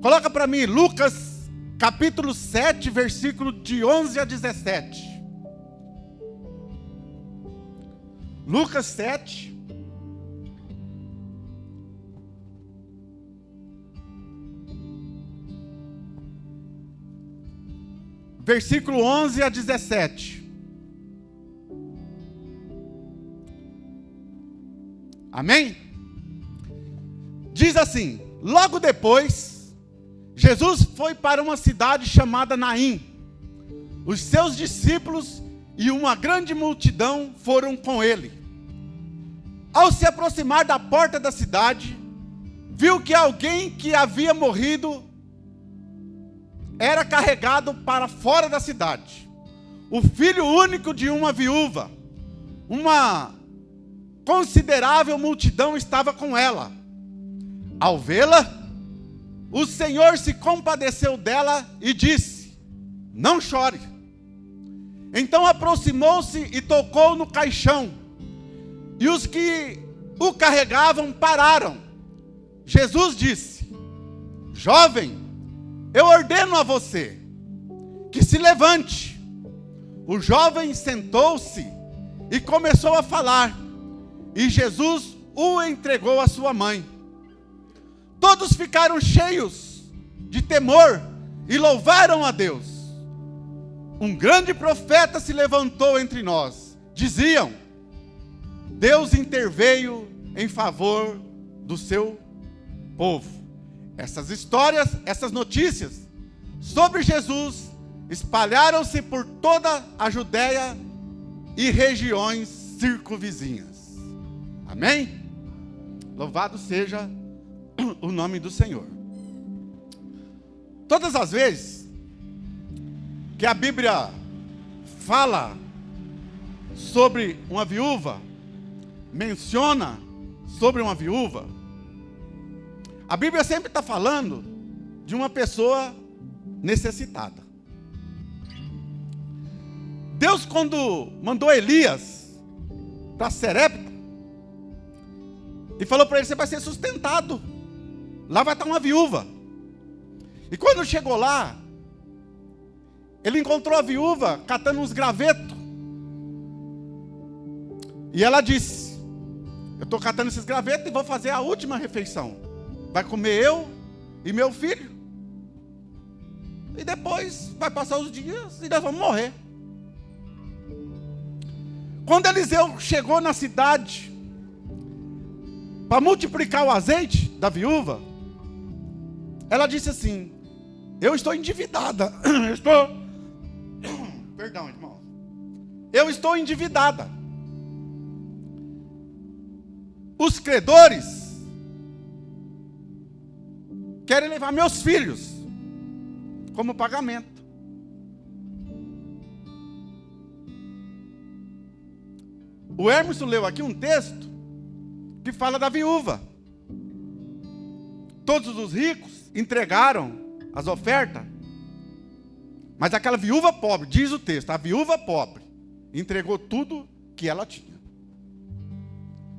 Coloca para mim Lucas capítulo 7, versículo de 11 a 17. Lucas 7. Versículo 11 a 17. Amém? Diz assim: logo depois, Jesus foi para uma cidade chamada Naim. Os seus discípulos e uma grande multidão foram com ele. Ao se aproximar da porta da cidade, viu que alguém que havia morrido era carregado para fora da cidade. O filho único de uma viúva. Uma considerável multidão estava com ela. Ao vê-la, o Senhor se compadeceu dela e disse: não chore. Então aproximou-se e tocou no caixão. E os que o carregavam pararam. Jesus disse: jovem, eu ordeno a você que se levante. O jovem sentou-se e começou a falar. E Jesus o entregou à sua mãe. Todos ficaram cheios de temor e louvaram a Deus. Um grande profeta se levantou entre nós. Diziam: Deus interveio em favor do seu povo. Essas histórias, essas notícias sobre Jesus espalharam-se por toda a Judéia e regiões circunvizinhas. Amém? Louvado seja o nome do Senhor. Todas as vezes que a Bíblia fala sobre uma viúva, menciona sobre uma viúva, a Bíblia sempre está falando de uma pessoa necessitada. Deus, quando mandou Elias para Serepta, e falou para ele: você vai ser sustentado, lá vai estar uma viúva. E quando chegou lá, ele encontrou a viúva catando uns gravetos. E ela disse: eu estou catando esses gravetos e vou fazer a última refeição. Vai comer eu e meu filho. E depois vai passar os dias e nós vamos morrer. Quando Eliseu chegou na cidade para multiplicar o azeite da viúva, ela disse assim: eu estou endividada. Perdão, irmão. Eu estou endividada. Os credores querem levar meus filhos como pagamento. O Hermes leu aqui um texto que fala da viúva. Todos os ricos entregaram as ofertas, mas aquela viúva pobre, diz o texto, a viúva pobre entregou tudo que ela tinha.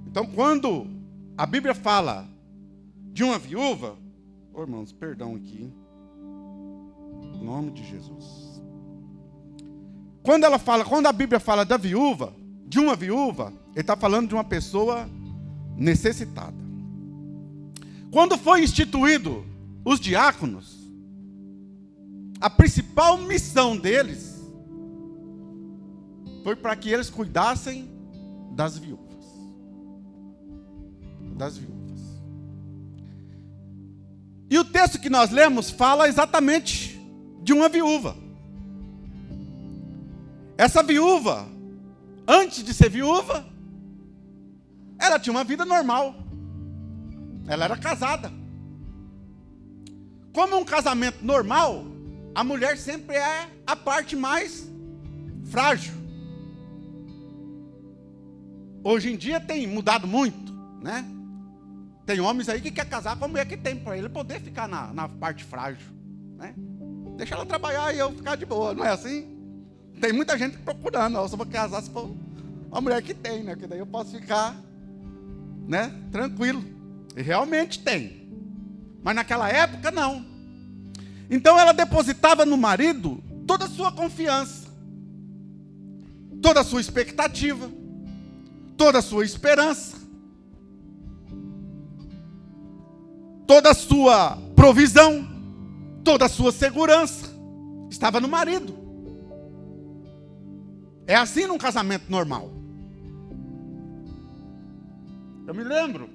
Então, quando a Bíblia fala de uma viúva, irmãos, perdão aqui, em nome de Jesus. Quando a Bíblia fala da viúva, de uma viúva, ele está falando de uma pessoa necessitada. Quando foi instituído os diáconos, a principal missão deles foi para que eles cuidassem das viúvas. Das viúvas. E o texto que nós lemos fala exatamente de uma viúva. Essa viúva, antes de ser viúva, ela tinha uma vida normal. Ela era casada. Como um casamento normal, a mulher sempre é a parte mais frágil. Hoje em dia tem mudado muito, né? Tem homens aí que quer casar com a mulher que tem, para ele poder ficar na parte frágil, né? Deixa ela trabalhar e eu ficar de boa, não é assim? Tem muita gente procurando, eu só vou casar se for uma mulher que tem, né? Porque daí eu posso ficar, né, tranquilo. E realmente tem. Mas naquela época não. Então ela depositava no marido toda a sua confiança, toda a sua expectativa, toda a sua esperança, toda a sua provisão, toda a sua segurança estava no marido. É assim num casamento normal. Eu me lembro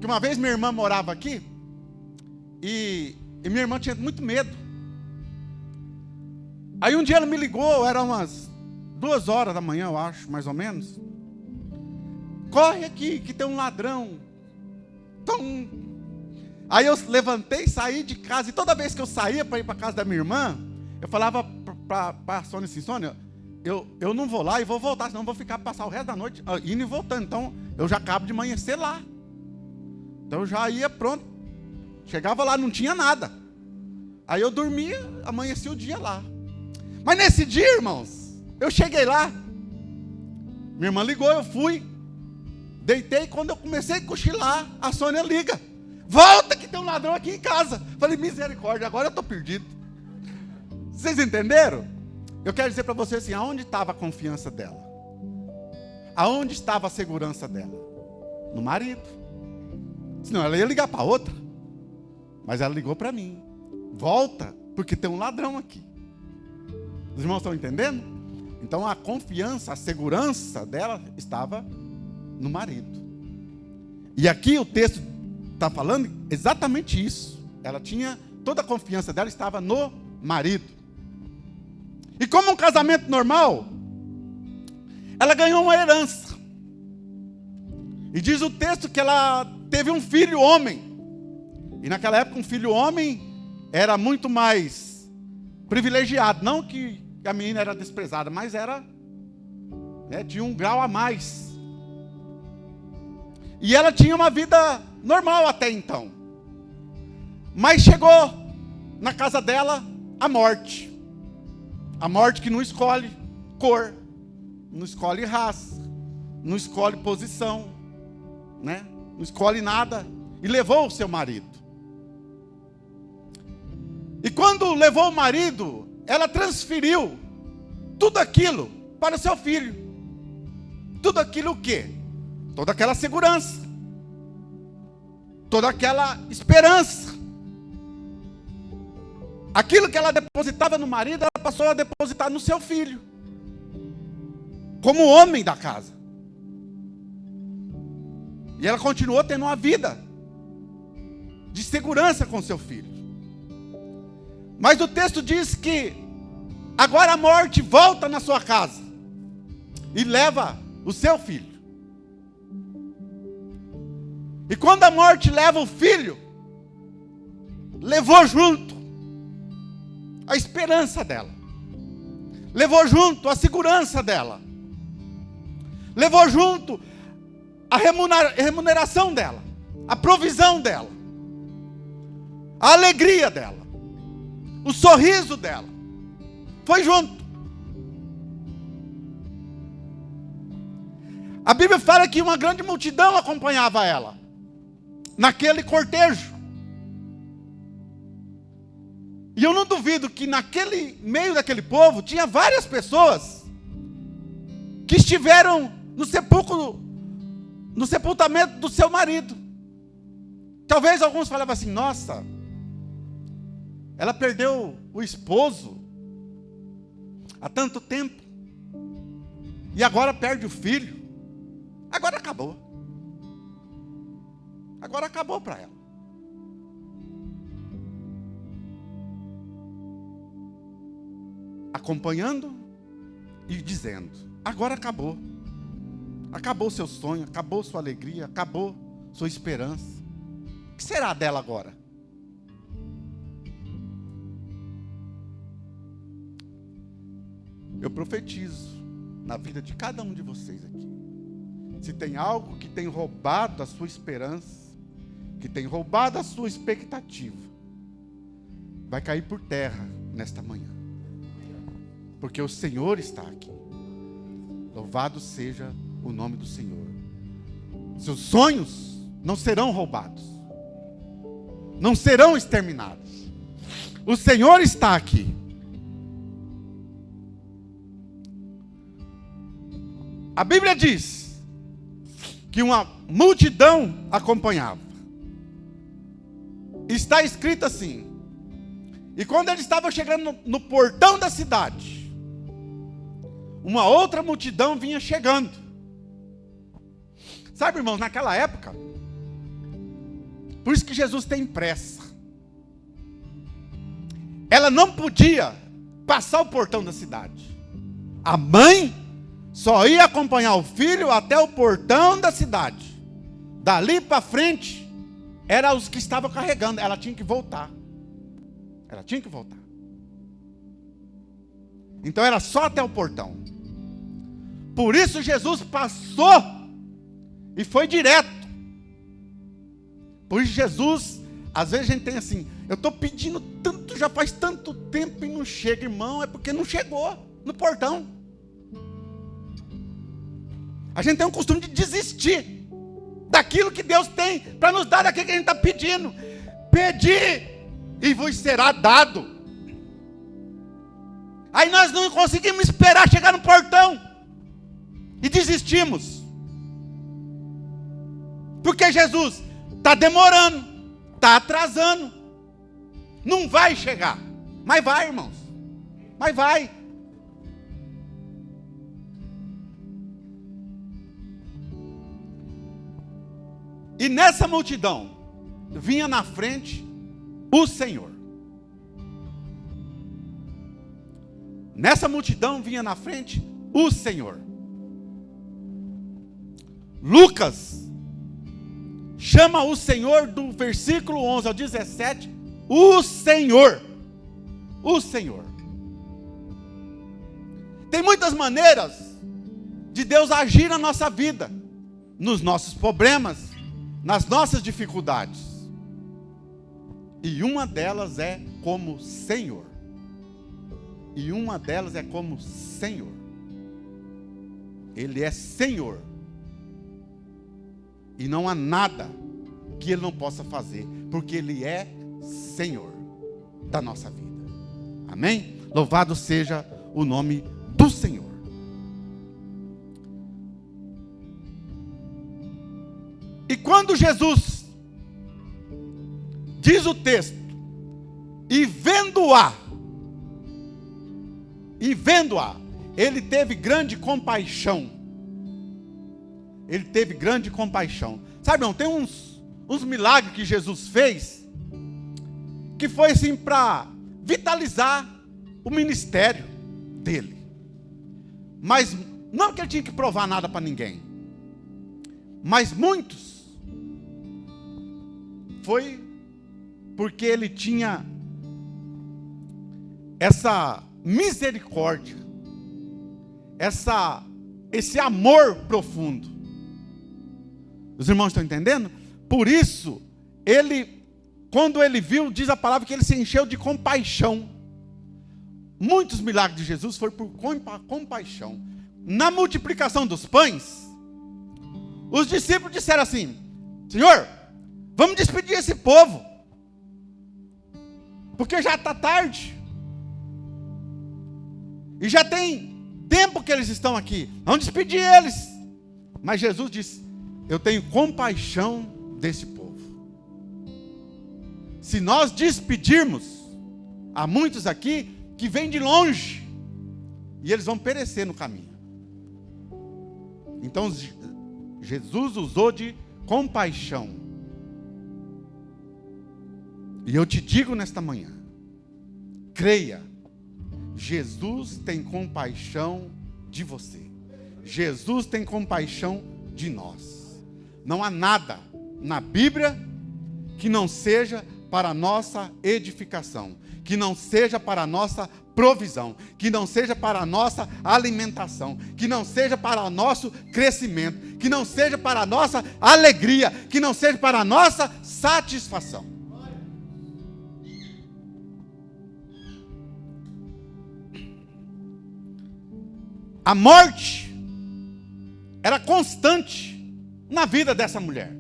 que uma vez minha irmã morava aqui e minha irmã tinha muito medo. Aí um dia ela me ligou, era umas 2 horas da manhã, eu acho, mais ou menos. Corre aqui que tem um ladrão. Então, aí eu levantei, saí de casa, e toda vez que eu saía para ir para casa da minha irmã, eu falava para a Sônia assim, Sônia, eu não vou lá e vou voltar, senão eu vou ficar passar o resto da noite indo e voltando. Então, eu já acabo de amanhecer lá. Então, eu já ia pronto. Chegava lá, não tinha nada. Aí eu dormia, amanhecia o dia lá. Mas nesse dia, irmãos, eu cheguei lá. Minha irmã ligou, eu fui. Deitei, quando eu comecei a cochilar, a Sônia liga. Volta que tem um ladrão aqui em casa. Falei, misericórdia, agora eu estou perdido. Vocês entenderam? Eu quero dizer para vocês assim, aonde estava a confiança dela? Aonde estava a segurança dela? No marido. Senão ela ia ligar para outra. Mas ela ligou para mim. Volta, porque tem um ladrão aqui. Os irmãos estão entendendo? Então a confiança, a segurança dela estava no marido. E aqui o texto está falando exatamente isso. Ela tinha, toda a confiança dela estava no marido. E como um casamento normal, ela ganhou uma herança. E diz o texto que ela teve um filho homem. E naquela época um filho homem era muito mais privilegiado. Não que a menina era desprezada, mas era, tinha um grau a mais. E ela tinha uma vida normal até então. Mas chegou na casa dela a morte. A morte que não escolhe cor, não escolhe raça, não escolhe posição, não escolhe nada. E levou o seu marido. E quando levou o marido, ela transferiu tudo aquilo para o seu filho. Tudo aquilo o quê? Toda aquela segurança. Toda aquela esperança. Aquilo que ela depositava no marido, ela passou a depositar no seu filho. Como homem da casa. E ela continuou tendo uma vida de segurança com seu filho. Mas o texto diz que agora a morte volta na sua casa e leva o seu filho. E quando a morte leva o filho, levou junto a esperança dela, levou junto a segurança dela, levou junto a remuneração dela, a provisão dela, a alegria dela, o sorriso dela, foi junto. A Bíblia fala que uma grande multidão acompanhava ela, naquele cortejo. E eu não duvido que naquele meio daquele povo, tinha várias pessoas, que estiveram no sepultamento do seu marido. Talvez alguns falavam assim, nossa, ela perdeu o esposo há tanto tempo, e agora perde o filho, agora acabou. Agora acabou para ela. Acompanhando e dizendo, agora acabou. Acabou seu sonho, acabou sua alegria, acabou sua esperança. O que será dela agora? Eu profetizo na vida de cada um de vocês aqui. Se tem algo que tem roubado a sua esperança, que tem roubado a sua expectativa, vai cair por terra nesta manhã. Porque o Senhor está aqui. Louvado seja o nome do Senhor. Seus sonhos não serão roubados, não serão exterminados. O Senhor está aqui. A Bíblia diz que uma multidão acompanhava. Está escrito assim: e quando ele estava chegando no portão da cidade, uma outra multidão vinha chegando. Sabe, irmãos, naquela época, por isso que Jesus tem pressa. Ela não podia passar o portão da cidade. A mãe só ia acompanhar o filho até o portão da cidade. Dali para frente, eram os que estavam carregando. Ela tinha que voltar. Ela tinha que voltar. Então era só até o portão. Por isso Jesus passou e foi direto. Por isso Jesus, às vezes a gente tem assim: eu estou pedindo tanto, já faz tanto tempo e não chega, irmão. É porque não chegou no portão. A gente tem um costume de desistir daquilo que Deus tem para nos dar, daquilo que a gente está pedindo. Pedi e vos será dado. Aí nós não conseguimos esperar chegar no portão e desistimos, porque Jesus está demorando, está atrasando, não vai chegar. Mas vai, irmãos, mas vai. E nessa multidão vinha na frente o Senhor. Nessa multidão vinha na frente o Senhor. Lucas chama o Senhor do versículo 11 ao 17, o Senhor. O Senhor. Tem muitas maneiras de Deus agir na nossa vida, nos nossos problemas, nas nossas dificuldades. E uma delas é como Senhor. E uma delas é como Senhor. Ele é Senhor. E não há nada que Ele não possa fazer, porque Ele é Senhor da nossa vida. Amém? Louvado seja o nome do Senhor. E quando Jesus, diz o texto, e vendo-a, ele teve grande compaixão. Ele teve grande compaixão. Sabe, irmão, tem uns milagres que Jesus fez, que foi assim para vitalizar o ministério dele. Mas não que ele tinha que provar nada para ninguém. Mas muitos foi porque ele tinha essa misericórdia, esse amor profundo. Os irmãos estão entendendo? Por isso, quando ele viu, diz a palavra que ele se encheu de compaixão. Muitos milagres de Jesus foram por compaixão. Na multiplicação dos pães, os discípulos disseram assim: Senhor, vamos despedir esse povo, porque já está tarde, e já tem tempo que eles estão aqui, vamos despedir eles. Mas Jesus disse: eu tenho compaixão desse povo. Se nós despedirmos, há muitos aqui que vêm de longe, e eles vão perecer no caminho. Então Jesus usou de compaixão. E eu te digo nesta manhã, creia, Jesus tem compaixão de você. Jesus tem compaixão de nós. Não há nada na Bíblia que não seja para a nossa edificação, que não seja para a nossa provisão, que não seja para a nossa alimentação, que não seja para o nosso crescimento, que não seja para a nossa alegria, que não seja para a nossa satisfação. A morte era constante na vida dessa mulher.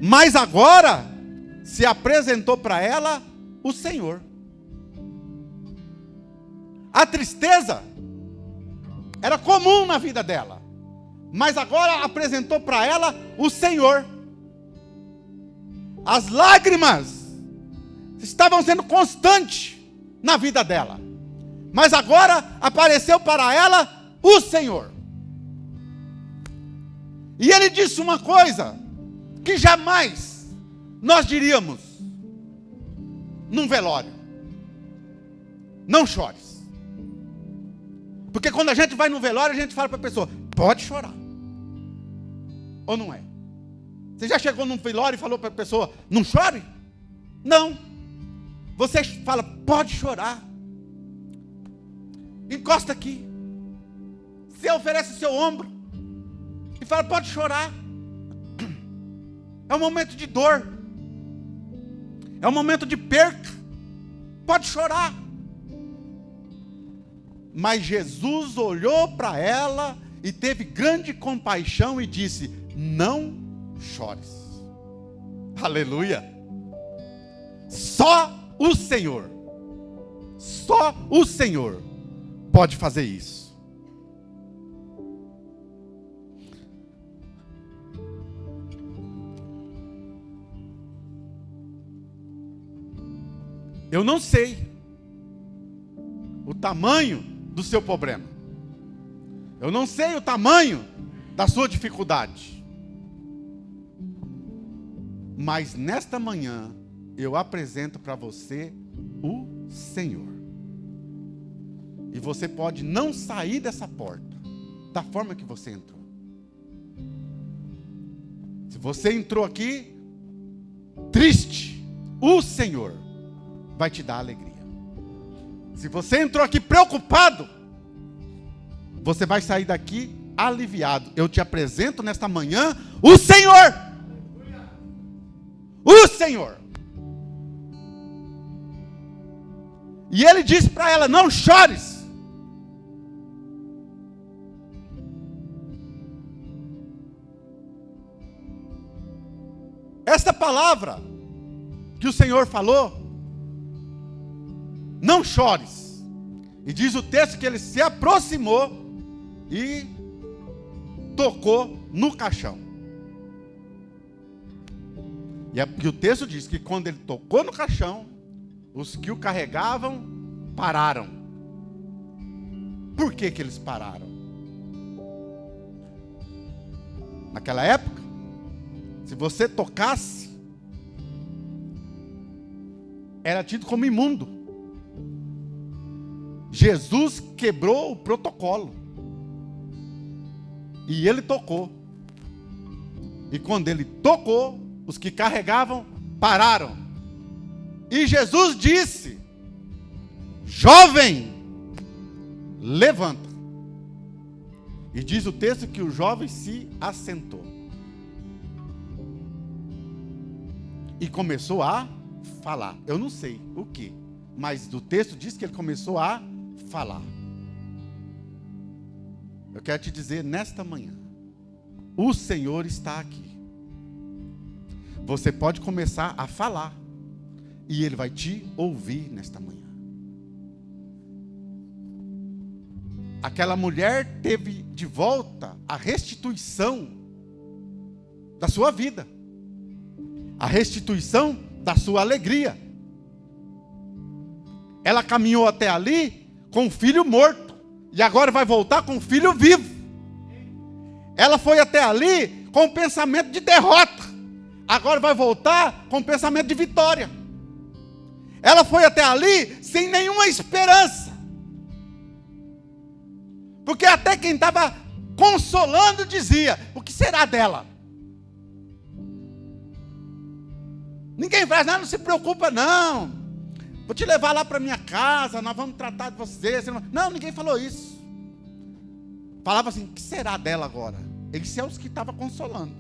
Mas agora se apresentou para ela o Senhor. A tristeza era comum na vida dela, mas agora apresentou para ela o Senhor. As lágrimas estavam sendo constantes na vida dela, mas agora apareceu para ela o Senhor. E ele disse uma coisa que jamais nós diríamos num velório: não chores. Porque quando a gente vai no velório, a gente fala para a pessoa: pode chorar. Ou não é? Você já chegou num velório e falou para a pessoa: não chore? Não. Você fala: pode chorar. Encosta aqui. Você oferece o seu ombro e fala: pode chorar. É um momento de dor. É um momento de perca. Pode chorar. Mas Jesus olhou para ela e teve grande compaixão e disse: não chores. Aleluia. Só o Senhor pode fazer isso. Eu não sei o tamanho do seu problema. Eu não sei o tamanho da sua dificuldade. Mas nesta manhã eu apresento para você o Senhor. E você pode não sair dessa porta da forma que você entrou. Se você entrou aqui triste, o Senhor vai te dar alegria. Se você entrou aqui preocupado, você vai sair daqui aliviado. Eu te apresento nesta manhã o Senhor. O Senhor. E ele disse para ela: não chores. Esta palavra que o Senhor falou, não chores. E diz o texto que ele se aproximou e tocou no caixão. E o texto diz que quando ele tocou no caixão, os que o carregavam pararam. Por que que eles pararam? Naquela época, se você tocasse, era tido como imundo. Jesus quebrou o protocolo. E ele tocou. E quando ele tocou, os que carregavam pararam. E Jesus disse: jovem, levanta. E diz o texto que o jovem se assentou. E começou a falar. Eu não sei o que, mas do texto diz que ele começou a falar. Eu quero te dizer nesta manhã, o Senhor está aqui. Você pode começar a falar e Ele vai te ouvir nesta manhã. Aquela mulher teve de volta a restituição da sua vida, a restituição da sua alegria. Ela caminhou até ali com o filho morto e agora vai voltar com o filho vivo. Ela foi até ali com o pensamento de derrota, agora vai voltar com o pensamento de vitória. Ela foi até ali sem nenhuma esperança, porque até quem estava consolando dizia: o que será dela? Ninguém faz nada, não se preocupa não, vou te levar lá para minha casa, nós vamos tratar de você. Não, ninguém falou isso. Falava assim: o que será dela agora? Eles são os que estavam consolando.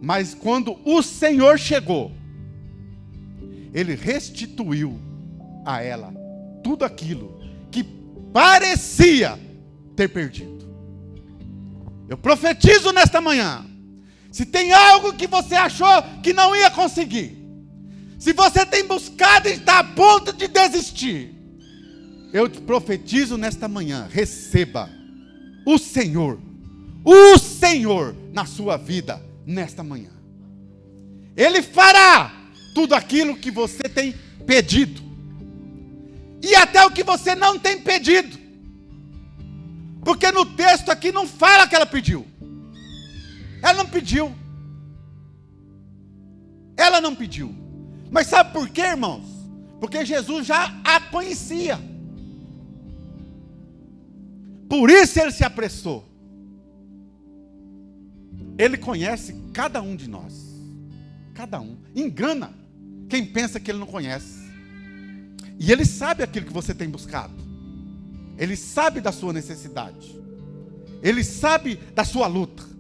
Mas quando o Senhor chegou, Ele restituiu a ela tudo aquilo que parecia ter perdido. Eu profetizo nesta manhã Se tem algo que você achou que não ia conseguir, se você tem buscado e está a ponto de desistir, eu te profetizo nesta manhã, receba o Senhor na sua vida nesta manhã. Ele fará tudo aquilo que você tem pedido, e até o que você não tem pedido, porque no texto aqui não fala que ela pediu. Ela não pediu. Mas sabe por quê, irmãos? Porque Jesus já a conhecia. Por isso ele se apressou. Ele conhece cada um de nós. Cada um. Engana quem pensa que ele não conhece. E ele sabe aquilo que você tem buscado. Ele sabe da sua necessidade. Ele sabe da sua luta.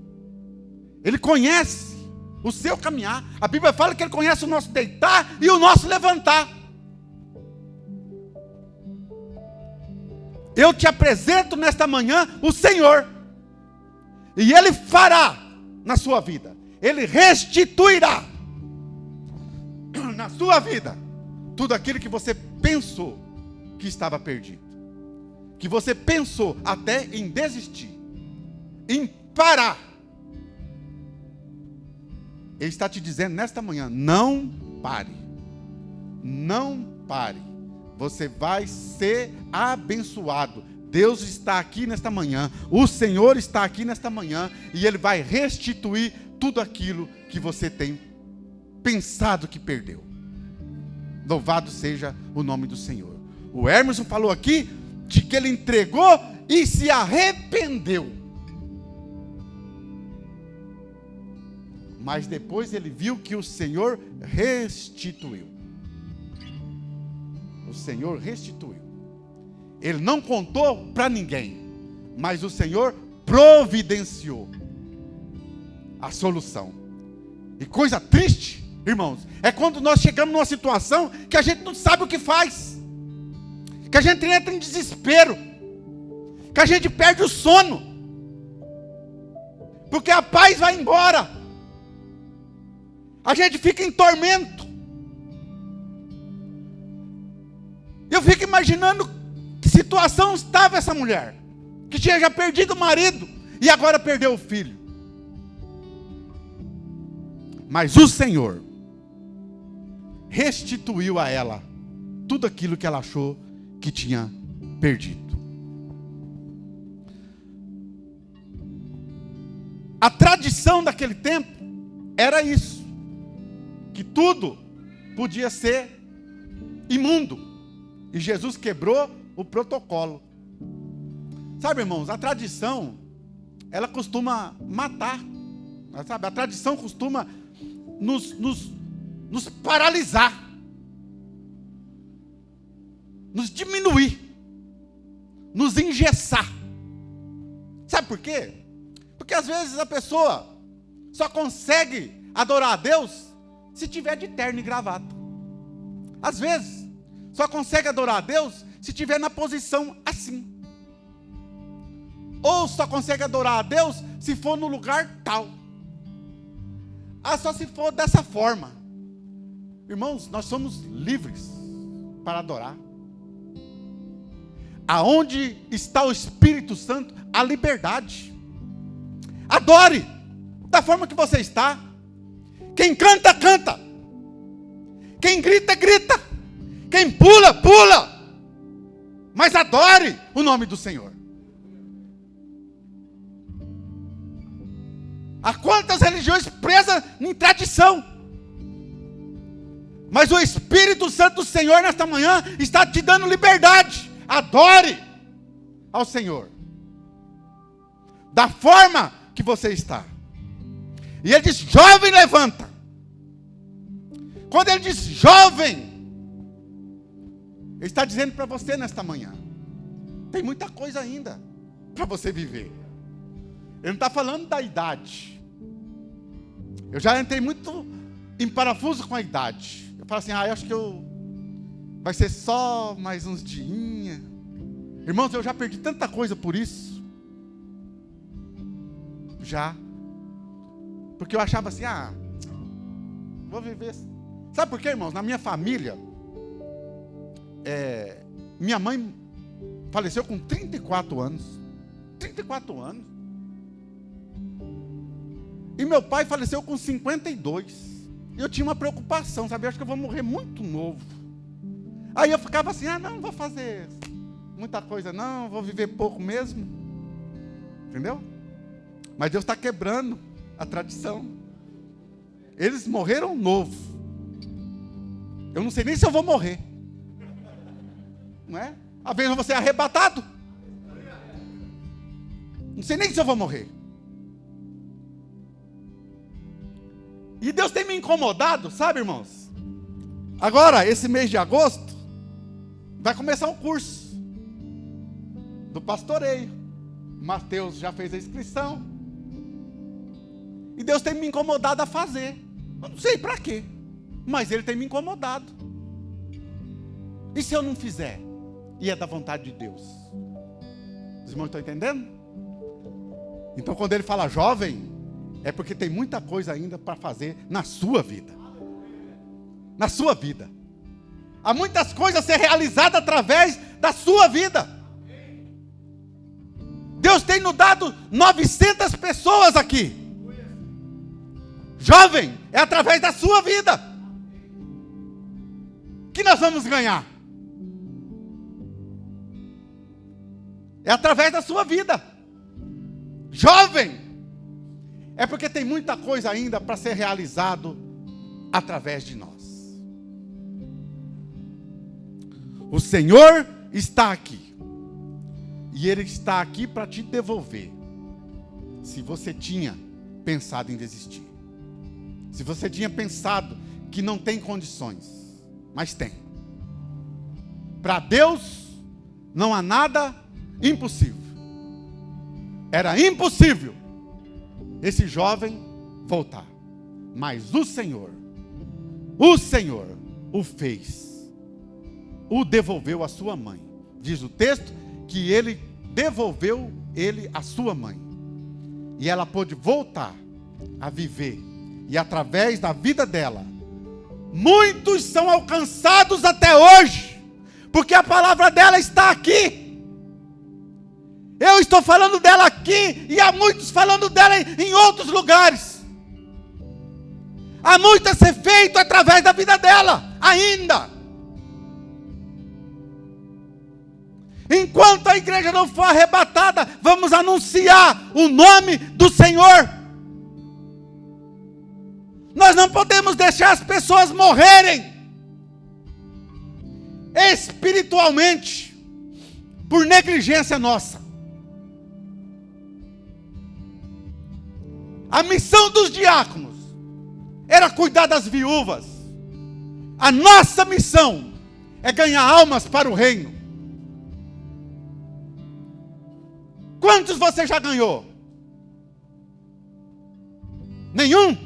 Ele conhece o seu caminhar. A Bíblia fala que ele conhece o nosso deitar e o nosso levantar. Eu te apresento nesta manhã o Senhor. E Ele fará na sua vida. Ele restituirá na sua vida tudo aquilo que você pensou que estava perdido. Que você pensou até em desistir, em parar. Ele está te dizendo nesta manhã, não pare. Não pare. Você vai ser abençoado. Deus está aqui nesta manhã. O Senhor está aqui nesta manhã. E Ele vai restituir tudo aquilo que você tem pensado que perdeu. Louvado seja o nome do Senhor. O Hermeson falou aqui de que ele entregou e se arrependeu. Mas depois ele viu que o Senhor restituiu. O Senhor restituiu. Ele não contou para ninguém, mas o Senhor providenciou a solução. E coisa triste, irmãos, é quando nós chegamos numa situação que a gente não sabe o que faz, que a gente entra em desespero, que a gente perde o sono, porque a paz vai embora. A gente fica em tormento. Eu fico imaginando que situação estava essa mulher, que tinha já perdido o marido e agora perdeu o filho. Mas o Senhor restituiu a ela tudo aquilo que ela achou que tinha perdido. A tradição daquele tempo era isso, que tudo podia ser imundo, e Jesus quebrou o protocolo. Sabe, irmãos, a tradição, ela costuma matar, sabe? A tradição costuma nos paralisar, nos diminuir, nos engessar. Sabe por quê? Porque às vezes a pessoa só consegue adorar a Deus se tiver de terno e gravata. Às vezes só consegue adorar a Deus se tiver na posição assim. Ou só consegue adorar a Deus se for no lugar tal. Só se for dessa forma. Irmãos, nós somos livres para adorar. Aonde está o Espírito Santo, a liberdade. Adore da forma que você está. Quem canta, canta. Quem grita, grita. Quem pula, pula. Mas adore o nome do Senhor. Há quantas religiões presas em tradição. Mas o Espírito Santo do Senhor nesta manhã está te dando liberdade. Adore ao Senhor da forma que você está. E ele diz: jovem, levanta. Quando ele diz jovem, ele está dizendo para você nesta manhã: tem muita coisa ainda para você viver. Ele não está falando da idade. Eu já entrei muito em parafuso com a idade. Eu falo assim: eu acho que vai ser só mais uns diinha. Irmãos, eu já perdi tanta coisa por isso. Já. Porque eu achava assim, vou viver. Sabe por quê, irmãos? Na minha família, minha mãe faleceu com 34 anos. 34 anos. E meu pai faleceu com 52. E eu tinha uma preocupação, sabe? Eu acho que eu vou morrer muito novo. Aí eu ficava assim, não vou fazer muita coisa não, vou viver pouco mesmo. Entendeu? Mas Deus está quebrando a tradição. Eles morreram novo. Eu não sei nem se eu vou morrer. Não é? Às vezes eu vou ser arrebatado. Não sei nem se eu vou morrer. E Deus tem me incomodado, sabe, irmãos? Agora, esse mês de agosto, vai começar um curso do pastoreio. Mateus já fez a inscrição. E Deus tem me incomodado a fazer. Eu não sei para quê, mas Ele tem me incomodado. E se eu não fizer? E é da vontade de Deus. Os irmãos estão entendendo? Então quando Ele fala jovem, é porque tem muita coisa ainda para fazer na sua vida. Na sua vida. Há muitas coisas a ser realizadas através da sua vida. Deus tem nos dado 900 pessoas aqui. Jovem, é através da sua vida que nós vamos ganhar. É através da sua vida. Jovem, é porque tem muita coisa ainda para ser realizado através de nós. O Senhor está aqui. E Ele está aqui para te devolver. Se você tinha pensado em desistir. Se você tinha pensado que não tem condições. Mas tem. Para Deus não há nada impossível. Era impossível esse jovem voltar. Mas o Senhor o fez. O devolveu à sua mãe. Diz o texto que Ele devolveu ele à sua mãe. E ela pôde voltar a viver. E através da vida dela, muitos são alcançados até hoje. Porque a palavra dela está aqui. Eu estou falando dela aqui e há muitos falando dela em outros lugares. Há muito a ser feito através da vida dela, ainda. Enquanto a igreja não for arrebatada, vamos anunciar o nome do Senhor. Nós não podemos deixar as pessoas morrerem espiritualmente por negligência nossa. A missão dos diáconos era cuidar das viúvas. A nossa missão é ganhar almas para o reino. Quantos você já ganhou? Nenhum?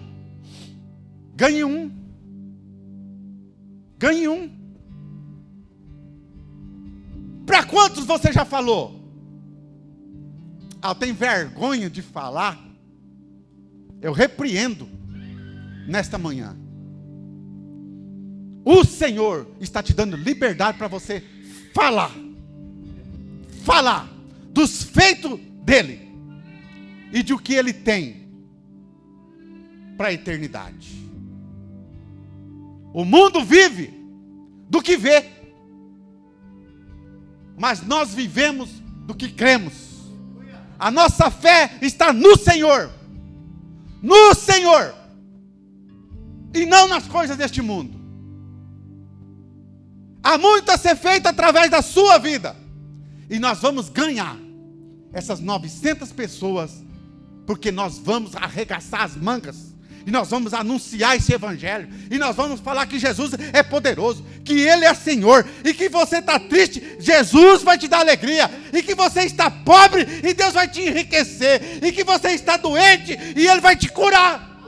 Ganhe um. Ganhe um. Para quantos você já falou? Eu tenho vergonha de falar. Eu repreendo nesta manhã. O Senhor está te dando liberdade para você falar. Falar dos feitos dele e de o que ele tem para a eternidade. O mundo vive do que vê, mas nós vivemos do que cremos. A nossa fé está no Senhor. No Senhor. E não nas coisas deste mundo. Há muito a ser feito através da sua vida. E nós vamos ganhar essas 900 pessoas, porque nós vamos arregaçar as mangas, e nós vamos anunciar esse evangelho, e nós vamos falar que Jesus é poderoso, que Ele é Senhor, e que você está triste, Jesus vai te dar alegria, e que você está pobre, e Deus vai te enriquecer, e que você está doente, e Ele vai te curar,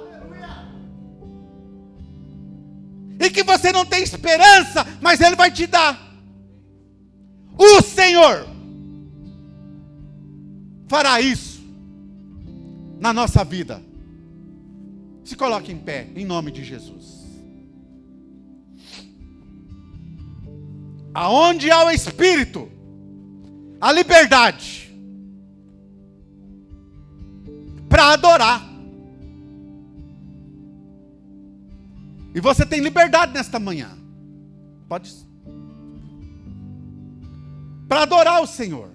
e que você não tem esperança, mas Ele vai te dar. O Senhor fará isso na nossa vida. Se coloque em pé, em nome de Jesus. Aonde há o Espírito, a liberdade para adorar. E você tem liberdade nesta manhã. Pode. Para adorar o Senhor.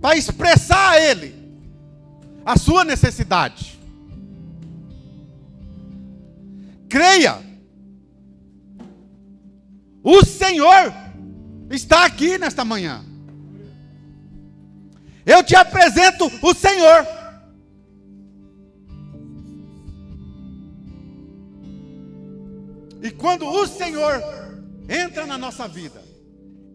Para expressar a Ele a sua necessidade. Creia. O Senhor está aqui nesta manhã. Eu te apresento o Senhor. E quando o Senhor entra na nossa vida,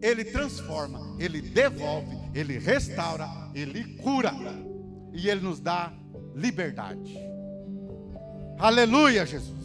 Ele transforma, Ele devolve, Ele restaura, Ele cura. E Ele nos dá liberdade. Aleluia, Jesus.